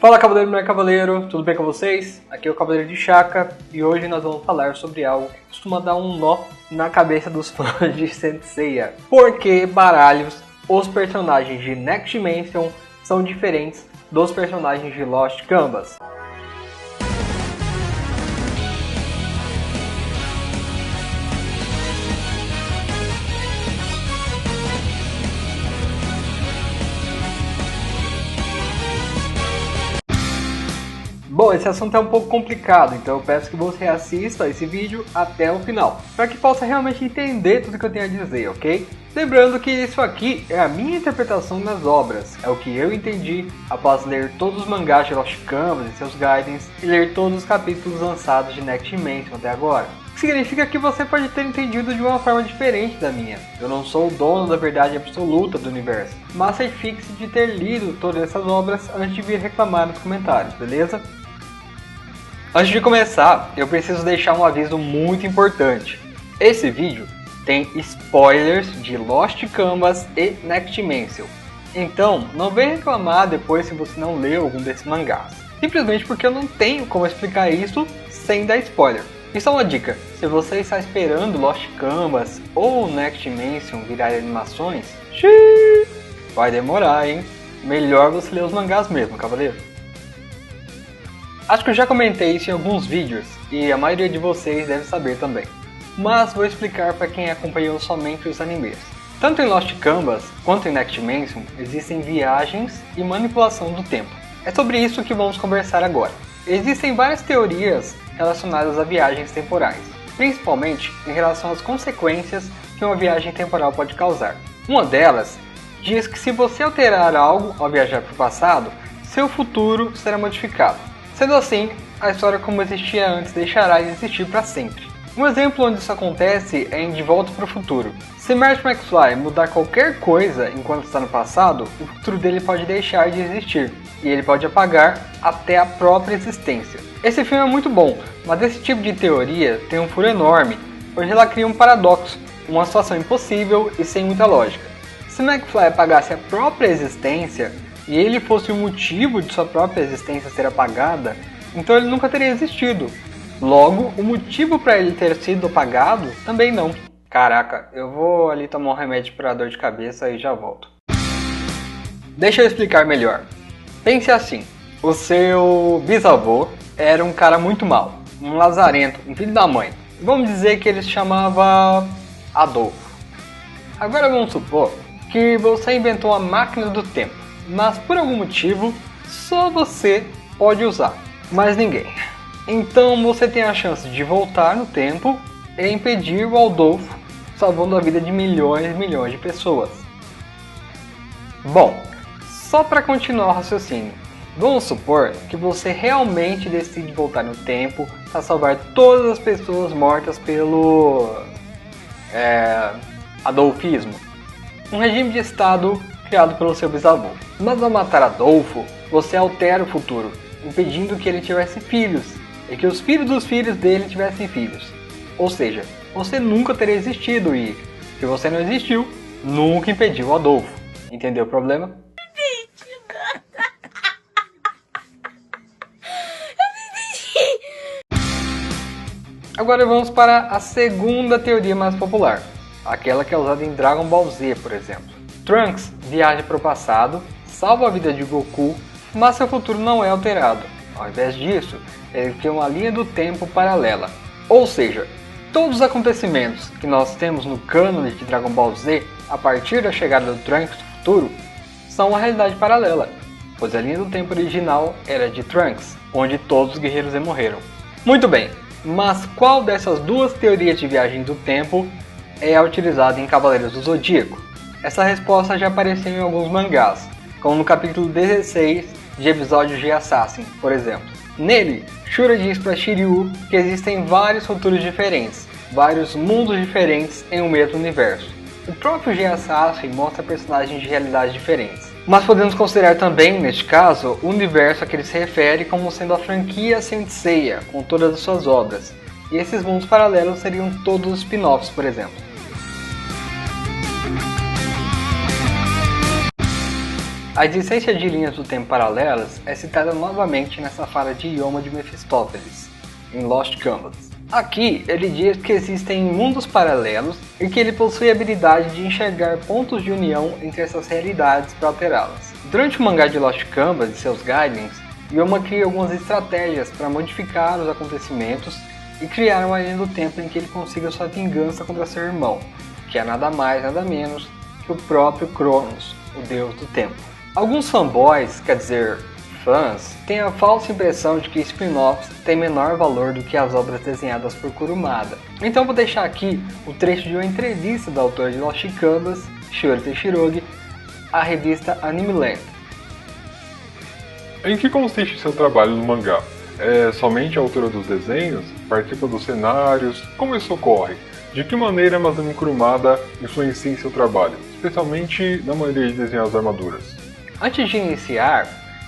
Fala Cavaleiro, não é Cavaleiro, tudo bem com vocês? Aqui é o Cavaleiro de Shaka e hoje nós vamos falar sobre algo que costuma dar um nó na cabeça dos fãs de Saint Seiya. Por que baralhos os personagens de Next Dimension são diferentes dos personagens de Lost Canvas? Bom, esse assunto é um pouco complicado, então eu peço que você assista esse vídeo até o final, para que possa realmente entender tudo que eu tenho a dizer, ok? Lembrando que isso aqui é a minha interpretação das obras, é o que eu entendi após ler todos os mangás de Lost Canvas e seus guidance e ler todos os capítulos lançados de Next Dimension até agora. O que significa que você pode ter entendido de uma forma diferente da minha. Eu não sou o dono da verdade absoluta do universo, mas certifique-se de ter lido todas essas obras antes de vir reclamar nos comentários, beleza? Antes de começar, eu preciso deixar um aviso muito importante. Esse vídeo tem spoilers de Lost Canvas e Next Dimension. Então, não venha reclamar depois se você não leu algum desses mangás. Simplesmente porque eu não tenho como explicar isso sem dar spoiler. E só uma dica, se você está esperando Lost Canvas ou Next Dimension virarem animações, vai demorar, hein? Melhor você ler os mangás mesmo, cavaleiro. Acho que eu já comentei isso em alguns vídeos, e a maioria de vocês deve saber também. Mas vou explicar para quem acompanhou somente os animes. Tanto em Lost Canvas quanto em Next Dimension existem viagens e manipulação do tempo. É sobre isso que vamos conversar agora. Existem várias teorias relacionadas a viagens temporais, principalmente em relação às consequências que uma viagem temporal pode causar. Uma delas diz que se você alterar algo ao viajar para o passado, seu futuro será modificado. Sendo assim, a história como existia antes deixará de existir para sempre. Um exemplo onde isso acontece é em De Volta para o Futuro. Se Marty McFly mudar qualquer coisa enquanto está no passado, o futuro dele pode deixar de existir, e ele pode apagar até a própria existência. Esse filme é muito bom, mas esse tipo de teoria tem um furo enorme, pois ela cria um paradoxo, uma situação impossível e sem muita lógica. Se McFly apagasse a própria existência, e ele fosse o motivo de sua própria existência ser apagada, então ele nunca teria existido. Logo, o motivo para ele ter sido apagado também não. Caraca, eu vou ali tomar um remédio para dor de cabeça e já volto. Deixa eu explicar melhor. Pense assim, o seu bisavô era um cara muito mau, um lazarento, um filho da mãe. Vamos dizer que ele se chamava Adolfo. Agora vamos supor que você inventou a máquina do tempo, mas por algum motivo só você pode usar, mais ninguém. Então você tem a chance de voltar no tempo e impedir o Adolfo, salvando a vida de milhões e milhões de pessoas. Bom, só para continuar o raciocínio, vamos supor que você realmente decide voltar no tempo para salvar todas as pessoas mortas pelo adolfismo, um regime de estado criado pelo seu bisavô. Mas ao matar Adolfo, você altera o futuro, impedindo que ele tivesse filhos, e que os filhos dos filhos dele tivessem filhos. Ou seja, você nunca teria existido e, se você não existiu, nunca impediu o Adolfo. Entendeu o problema? Agora vamos para a segunda teoria mais popular, aquela que é usada em Dragon Ball Z, por exemplo. Trunks viaja para o passado, salva a vida de Goku, mas seu futuro não é alterado. Ao invés disso, ele cria uma linha do tempo paralela. Ou seja, todos os acontecimentos que nós temos no cânone de Dragon Ball Z, a partir da chegada do Trunks do futuro, são uma realidade paralela, pois a linha do tempo original era de Trunks, onde todos os guerreiros morreram. Muito bem, mas qual dessas duas teorias de viagem do tempo é a utilizada em Cavaleiros do Zodíaco? Essa resposta já apareceu em alguns mangás, como no capítulo 16 de episódio G Assassin, por exemplo. Nele, Shura diz para Shiryu que existem vários futuros diferentes, vários mundos diferentes em um mesmo universo. O próprio G Assassin mostra personagens de realidades diferentes. Mas podemos considerar também, neste caso, o universo a que ele se refere como sendo a franquia Saint Seiya, com todas as suas obras. E esses mundos paralelos seriam todos os spin-offs, por exemplo. A existência de linhas do tempo paralelas é citada novamente nessa fala de Ioma de Mefistófeles, em Lost Canvas. Aqui, ele diz que existem mundos paralelos e que ele possui a habilidade de enxergar pontos de união entre essas realidades para alterá-las. Durante o mangá de Lost Canvas e seus guidelines, Ioma cria algumas estratégias para modificar os acontecimentos e criar uma linha do tempo em que ele consiga sua vingança contra seu irmão, que é nada mais nada menos que o próprio Cronos, o deus do tempo. Alguns fanboys, quer dizer, fãs, têm a falsa impressão de que spin-offs têm menor valor do que as obras desenhadas por Kurumada. Então vou deixar aqui o trecho de uma entrevista da autora de Lost Canvas, Shiori Teshirogi, à revista Anime Land. Em que consiste seu trabalho no mangá? É somente a autora dos desenhos? Participa dos cenários? Como isso ocorre? De que maneira Masami Kurumada influencia em seu trabalho, especialmente na maneira de desenhar as armaduras? Antes de iniciar,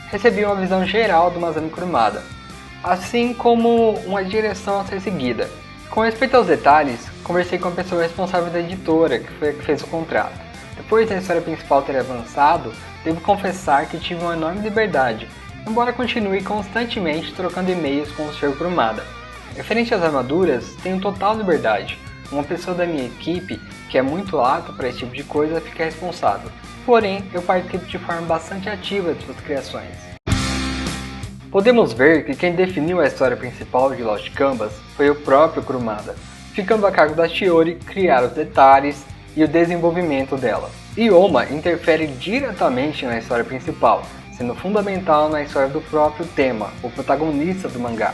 recebi uma visão geral do Masami Kurumada, assim como uma direção a ser seguida. Com respeito aos detalhes, conversei com a pessoa responsável da editora, que foi a que fez o contrato. Depois da história principal ter avançado, devo confessar que tive uma enorme liberdade, embora continue constantemente trocando e-mails com o Sr. Kurumada. Referente às armaduras, tenho total liberdade. Uma pessoa da minha equipe, que é muito apta para esse tipo de coisa, fica responsável. Porém, eu participo de forma bastante ativa de suas criações. Podemos ver que quem definiu a história principal de Lost Canvas foi o próprio Kurumada, ficando a cargo da Shiori criar os detalhes e o desenvolvimento dela. Ioma interfere diretamente na história principal, sendo fundamental na história do próprio tema, o protagonista do mangá.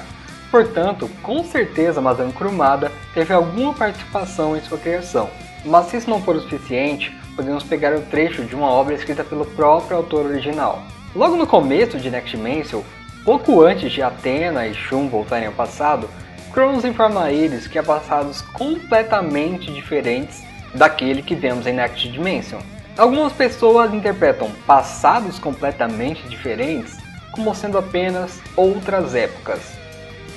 Portanto, com certeza Masami Kurumada teve alguma participação em sua criação. Mas se isso não for o suficiente, podemos pegar o trecho de uma obra escrita pelo próprio autor original. Logo no começo de Next Dimension, pouco antes de Athena e Shun voltarem ao passado, Cronos informa a eles que há passados completamente diferentes daquele que vemos em Next Dimension. Algumas pessoas interpretam passados completamente diferentes como sendo apenas outras épocas.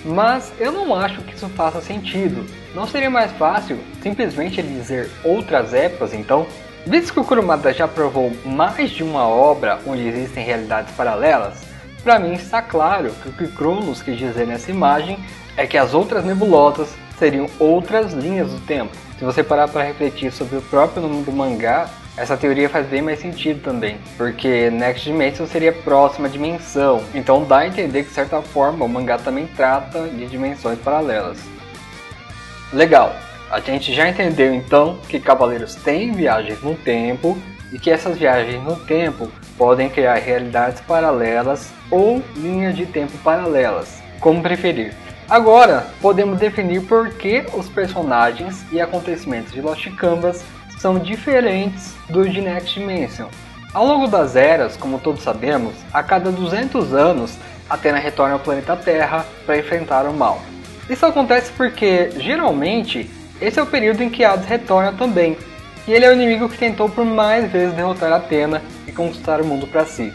Mas eu não acho que isso faça sentido. Não seria mais fácil simplesmente ele dizer outras épocas então? Visto que o Kurumada já provou mais de uma obra onde existem realidades paralelas, para mim está claro que o que Cronos quis dizer nessa imagem é que as outras nebulosas seriam outras linhas do tempo. Se você parar para refletir sobre o próprio nome do mangá, essa teoria faz bem mais sentido também, porque Next Dimension seria próxima dimensão, então dá a entender que de certa forma o mangá também trata de dimensões paralelas. Legal, a gente já entendeu então que Cavaleiros têm viagens no tempo e que essas viagens no tempo podem criar realidades paralelas ou linhas de tempo paralelas, como preferir. Agora, podemos definir por que os personagens e acontecimentos de Lost Canvas são diferentes dos de Next Dimension. Ao longo das eras, como todos sabemos, a cada 200 anos, Athena retorna ao planeta Terra para enfrentar o mal. Isso acontece porque, geralmente, esse é o período em que Hades retorna também, e ele é o inimigo que tentou por mais vezes derrotar Athena e conquistar o mundo para si.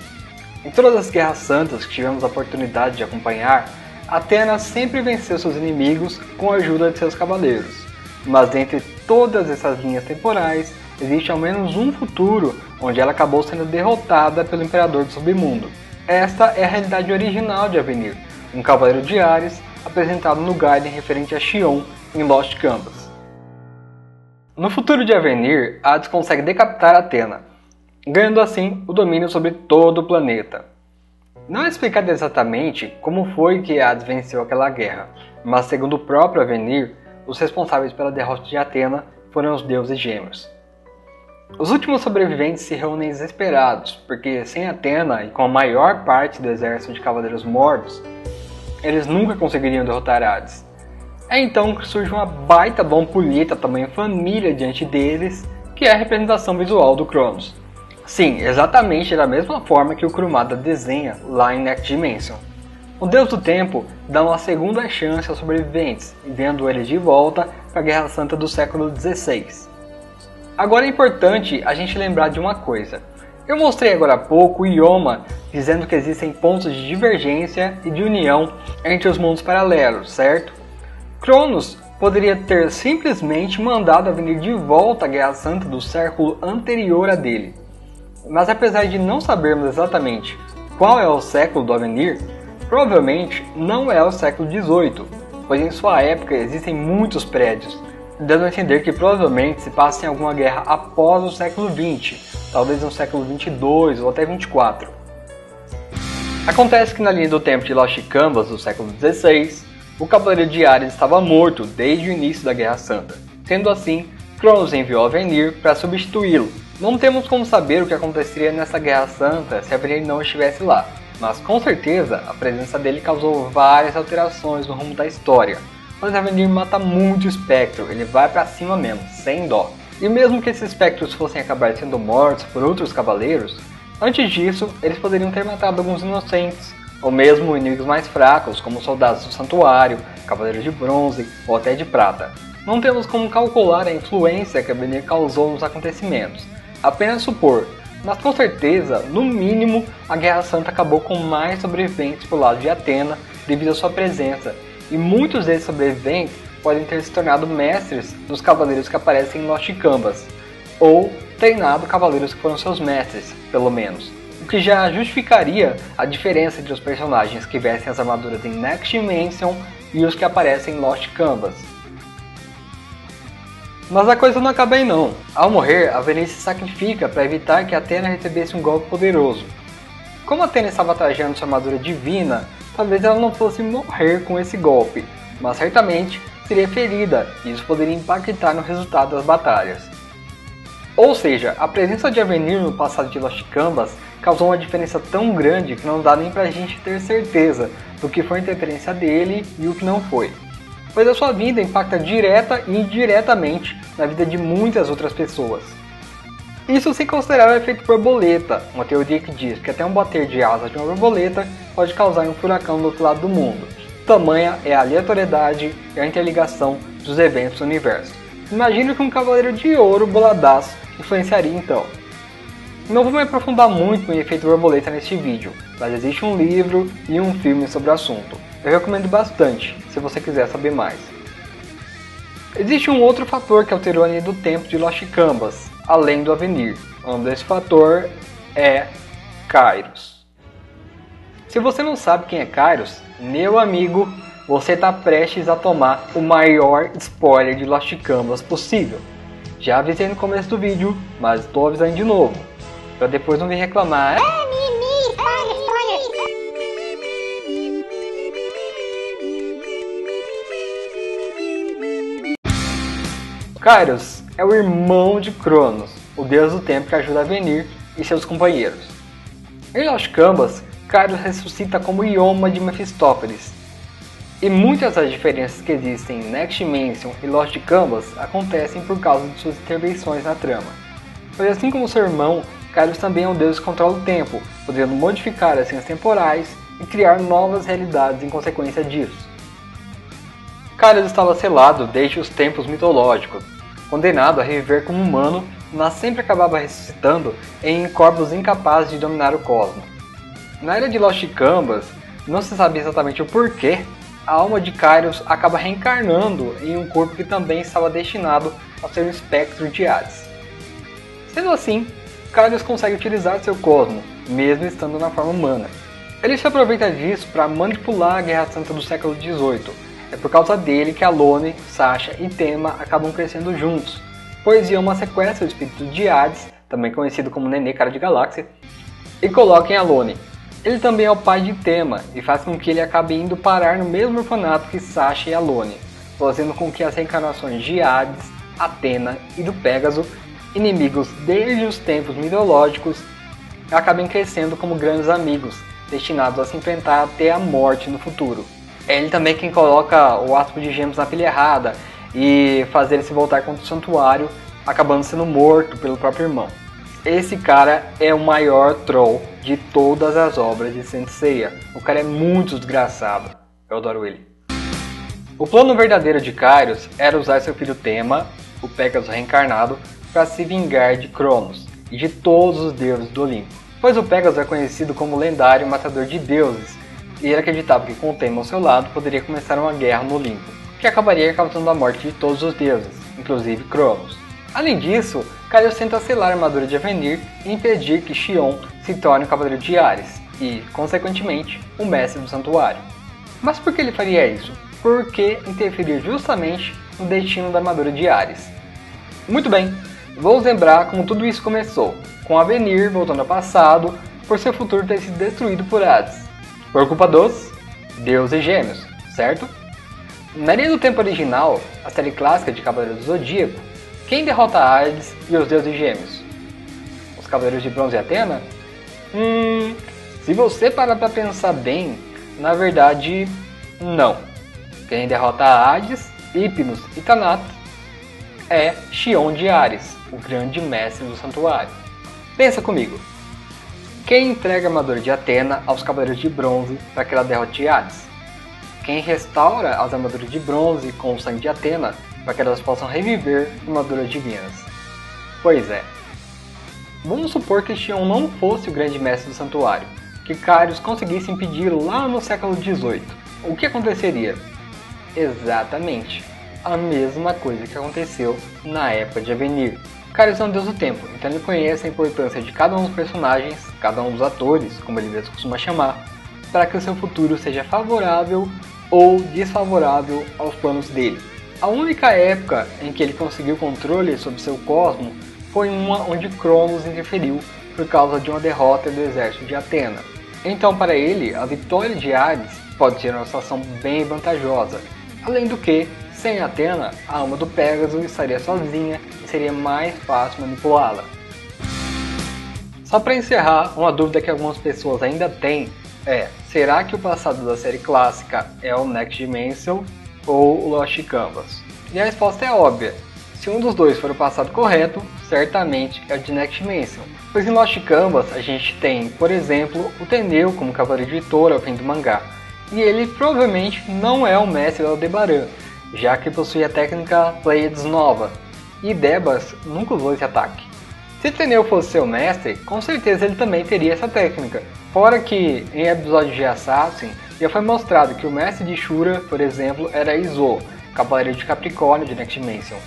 Em todas as guerras santas que tivemos a oportunidade de acompanhar, Athena sempre venceu seus inimigos com a ajuda de seus cavaleiros. Mas dentre todas essas linhas temporais, existe ao menos um futuro onde ela acabou sendo derrotada pelo Imperador do Submundo. Esta é a realidade original de Avenir, um cavaleiro de Ares apresentado no Gaiden referente a Xion em Lost Canvas. No futuro de Avenir, Hades consegue decapitar Athena, ganhando assim o domínio sobre todo o planeta. Não é explicado exatamente como foi que Hades venceu aquela guerra, mas segundo o próprio Avenir, os responsáveis pela derrota de Athena foram os deuses gêmeos. Os últimos sobreviventes se reúnem desesperados, porque sem Athena e com a maior parte do exército de cavaleiros mortos, eles nunca conseguiriam derrotar Hades. É então que surge uma baita bombulheta tamanho família diante deles, que é a representação visual do Cronos. Sim, exatamente da mesma forma que o Kurumada desenha lá em Next Dimension. O Deus do Tempo dá uma segunda chance aos sobreviventes, enviando eles de volta para a Guerra Santa do século XVI. Agora é importante a gente lembrar de uma coisa. Eu mostrei agora há pouco o Ioma dizendo que existem pontos de divergência e de união entre os mundos paralelos, certo? Cronos poderia ter simplesmente mandado Avenir de volta à Guerra Santa do século anterior a dele. Mas apesar de não sabermos exatamente qual é o século do Avenir, provavelmente não é o século XVIII, pois em sua época existem muitos prédios, dando a entender que provavelmente se passa em alguma guerra após o século XX, talvez no século XXII ou até XXIV. Acontece que na linha do tempo de Lost Canvas do século XVI, o Cavaleiro de Ares estava morto desde o início da Guerra Santa. Sendo assim, Cronos enviou Avenir para substituí-lo. Não temos como saber o que aconteceria nessa Guerra Santa se Avenir não estivesse lá, mas com certeza a presença dele causou várias alterações no rumo da história. Mas Avenir mata muito espectro, ele vai pra cima mesmo, sem dó. E mesmo que esses espectros fossem acabar sendo mortos por outros cavaleiros, antes disso eles poderiam ter matado alguns inocentes, ou mesmo inimigos mais fracos, como soldados do santuário, cavaleiros de bronze ou até de prata. Não temos como calcular a influência que Avenir causou nos acontecimentos, apenas supor, mas com certeza, no mínimo, a Guerra Santa acabou com mais sobreviventes por lado de Atena devido à sua presença, e muitos desses sobreviventes podem ter se tornado mestres dos cavaleiros que aparecem em Lost Canvas, ou treinado cavaleiros que foram seus mestres, pelo menos. O que já justificaria a diferença entre os personagens que vestem as armaduras em Next Dimension e os que aparecem em Lost Canvas. Mas a coisa não acaba aí não. Ao morrer, Avenir se sacrifica para evitar que Atena recebesse um golpe poderoso. Como Atena estava trajando sua armadura divina, talvez ela não fosse morrer com esse golpe, mas certamente seria ferida e isso poderia impactar no resultado das batalhas. Ou seja, a presença de Avenir no passado de Lost Canvas causou uma diferença tão grande que não dá nem pra gente ter certeza do que foi a interferência dele e o que não foi. Pois a sua vida impacta direta e indiretamente na vida de muitas outras pessoas. Isso sem considerar o efeito borboleta, uma teoria que diz que até um bater de asas de uma borboleta pode causar um furacão do outro lado do mundo. Tamanha é a aleatoriedade e a interligação dos eventos do universo. Imagino que um cavaleiro de ouro boladaço influenciaria então. Não vou me aprofundar muito no efeito borboleta neste vídeo, mas existe um livro e um filme sobre o assunto. Eu recomendo bastante, se você quiser saber mais. Existe um outro fator que alterou a linha do tempo de Lost Canvas, além do Avenir. O nome desse fator é Kairos. Se você não sabe quem é Kairos, meu amigo, você está prestes a tomar o maior spoiler de Lost Canvas possível. Já avisei no começo do vídeo, mas estou avisando de novo, para depois não vir reclamar. Kairos é o irmão de Cronos, o deus do tempo que ajuda Avenir e seus companheiros. Em Lost Canvas, Kairos ressuscita como Ioma de Mephistófeles. E muitas das diferenças que existem em Next Dimension e Lost Canvas acontecem por causa de suas intervenções na trama. Pois assim como seu irmão, Kairos também é um deus que controla o tempo, podendo modificar as linhas temporais e criar novas realidades em consequência disso. Kairos estava selado desde os tempos mitológicos, condenado a reviver como humano, mas sempre acabava ressuscitando em corpos incapazes de dominar o cosmos. Na era de Lost Canvas, não se sabe exatamente o porquê, a alma de Kairos acaba reencarnando em um corpo que também estava destinado a ser um espectro de Hades. Sendo assim, Kairos consegue utilizar seu cosmo, mesmo estando na forma humana. Ele se aproveita disso para manipular a Guerra Santa do século XVIII. É por causa dele que Alone, Sasha e Tema acabam crescendo juntos, pois Ioma sequestra o espírito de Hades, também conhecido como Nenê Cara de Galáxia, e coloca em Alone. Ele também é o pai de Tema e faz com que ele acabe indo parar no mesmo orfanato que Sasha e Alone, fazendo com que as reencarnações de Hades, Atena e do Pégaso, inimigos desde os tempos mitológicos, acabem crescendo como grandes amigos, destinados a se enfrentar até a morte no futuro. É ele também quem coloca o átomo de gêmeos na pilha errada e faz ele se voltar contra o santuário, acabando sendo morto pelo próprio irmão. Esse cara é o maior troll de todas as obras de Saint Seiya. O cara é muito desgraçado. Eu adoro ele. O plano verdadeiro de Kairos era usar seu filho Tema, o Pégaso reencarnado, para se vingar de Cronos e de todos os deuses do Olimpo. Pois o Pégaso é conhecido como lendário matador de deuses, e ele acreditava que com o Tema ao seu lado poderia começar uma guerra no Olimpo, que acabaria causando a morte de todos os deuses, inclusive Cronos. Além disso, Kaios tenta selar a armadura de Avenir e impedir que Xion se torne o Cavaleiro de Ares e, consequentemente, o Mestre do Santuário. Mas por que ele faria isso? Porque interferir justamente no destino da armadura de Ares. Muito bem, vamos lembrar como tudo isso começou, com Avenir voltando ao passado por seu futuro ter sido destruído por Hades, por culpa dos deuses gêmeos, certo? Na linha do tempo original, a série clássica de Cavaleiros do Zodíaco, quem derrota Hades e os deuses gêmeos? Os Cavaleiros de Bronze e Atena? Se você parar pra pensar bem, na verdade, não. Quem derrota Hades, Hypnos e Thanatos é Xion de Ares, o grande mestre do santuário. Pensa comigo. Quem entrega a armadura de Atena aos Cavaleiros de Bronze para que ela derrote Hades? Quem restaura as armaduras de bronze com o sangue de Atena para que elas possam reviver armaduras divinas? Pois é. Vamos supor que Xion não fosse o grande mestre do santuário, que Kaios conseguisse impedi-lo lá no século XVIII. O que aconteceria? Exatamente a mesma coisa que aconteceu na época de Avenir. Kaios é um deus do tempo, então ele conhece a importância de cada um dos personagens, cada um dos atores, como ele mesmo costuma chamar, para que o seu futuro seja favorável ou desfavorável aos planos dele. A única época em que ele conseguiu controle sobre seu cosmo foi uma onde Cronos interferiu por causa de uma derrota do exército de Atena. Então, para ele, a vitória de Hades pode ser uma situação bem vantajosa. Além do que, sem Atena, a alma do Pégaso estaria sozinha e seria mais fácil manipulá-la. Só para encerrar, uma dúvida que algumas pessoas ainda têm é: será que o passado da série clássica é o Next Dimension ou o Lost Canvas? E a resposta é óbvia. Se um dos dois for o passado correto, certamente é o de Next Dimension. Pois em Lost Canvas a gente tem, por exemplo, o Teneu como cavaleiro de Touro ao fim do mangá. E ele provavelmente não é o mestre do Aldebaran, já que possui a técnica Pleiades Nova, e Debas nunca usou esse ataque. Se Teneu fosse seu mestre, com certeza ele também teria essa técnica. Fora que, em episódio de Assassin, já foi mostrado que o mestre de Shura, por exemplo, era Izo, cavaleiro de Capricórnio de Next Dimension.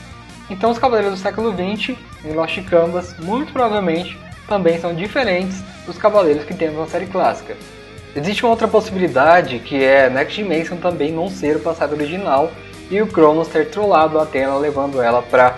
Então os cavaleiros do século XX, em Lost Canvas, muito provavelmente também são diferentes dos cavaleiros que temos na série clássica. Existe uma outra possibilidade, que é Next Dimension também não ser o passado original e o Cronos ter trollado a Athena, levando ela para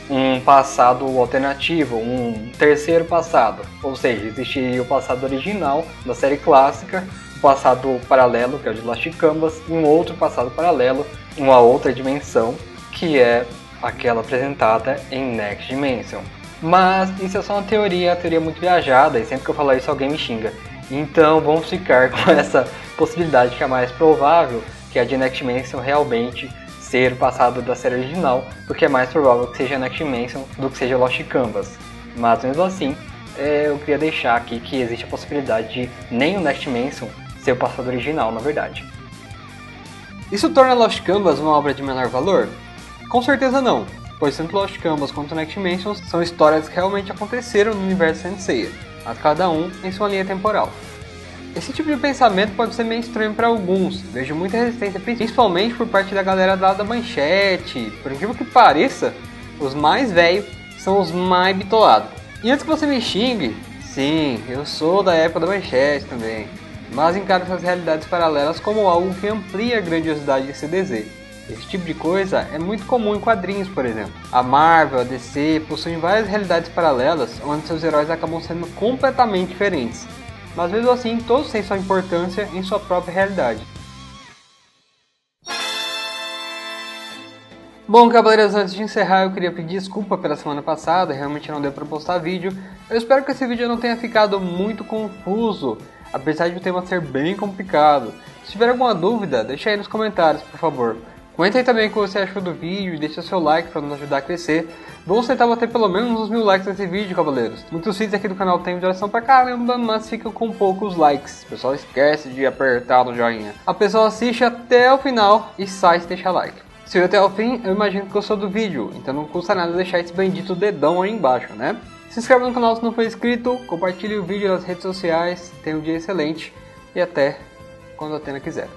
um passado alternativo, um terceiro passado. Ou seja, existiria o passado original da série clássica, o passado paralelo, que é o de Lost Canvas, e um outro passado paralelo, uma outra dimensão, que é aquela apresentada em Next Dimension. Mas isso é só uma teoria muito viajada, e sempre que eu falar isso alguém me xinga. Então vamos ficar com essa possibilidade que é a mais provável, que é a de Next Dimension realmente ser o passado da série original, porque é mais provável que seja Next Dimension do que seja Lost Canvas. Mas mesmo assim, eu queria deixar aqui que existe a possibilidade de nem o Next Dimension ser o passado original, na verdade. Isso torna Lost Canvas uma obra de menor valor? Com certeza não, pois tanto Lost Canvas quanto Next Dimension são histórias que realmente aconteceram no universo Saint Seiya, mas cada um em sua linha temporal. Esse tipo de pensamento pode ser meio estranho para alguns, vejo muita resistência, principalmente por parte da galera da Manchete. Por incrível que pareça, os mais velhos são os mais bitolados. E antes que você me xingue, sim, eu sou da época da Manchete também, mas encaro essas realidades paralelas como algo que amplia a grandiosidade desse desenho. Esse tipo de coisa é muito comum em quadrinhos, por exemplo. A Marvel, a DC possuem várias realidades paralelas onde seus heróis acabam sendo completamente diferentes. Mas mesmo assim, todos têm sua importância em sua própria realidade. Bom, cavaleiros, antes de encerrar eu queria pedir desculpa pela semana passada, realmente não deu para postar vídeo. Eu espero que esse vídeo não tenha ficado muito confuso, apesar de o tema ser bem complicado. Se tiver alguma dúvida, deixa aí nos comentários, por favor. Comenta aí também o que você achou do vídeo e deixa seu like para nos ajudar a crescer. Vamos tentar bater pelo menos uns 1000 likes nesse vídeo, cavaleiros. Muitos vídeos aqui do canal têm visualização pra caramba, mas ficam com poucos likes. O pessoal esquece de apertar no joinha. A pessoa assiste até o final e sai se deixar like. Se viu até o fim, eu imagino que gostou do vídeo, então não custa nada deixar esse bendito dedão aí embaixo, né? Se inscreve no canal se não for inscrito, compartilhe o vídeo nas redes sociais, tenha um dia excelente e até quando a Atena quiser.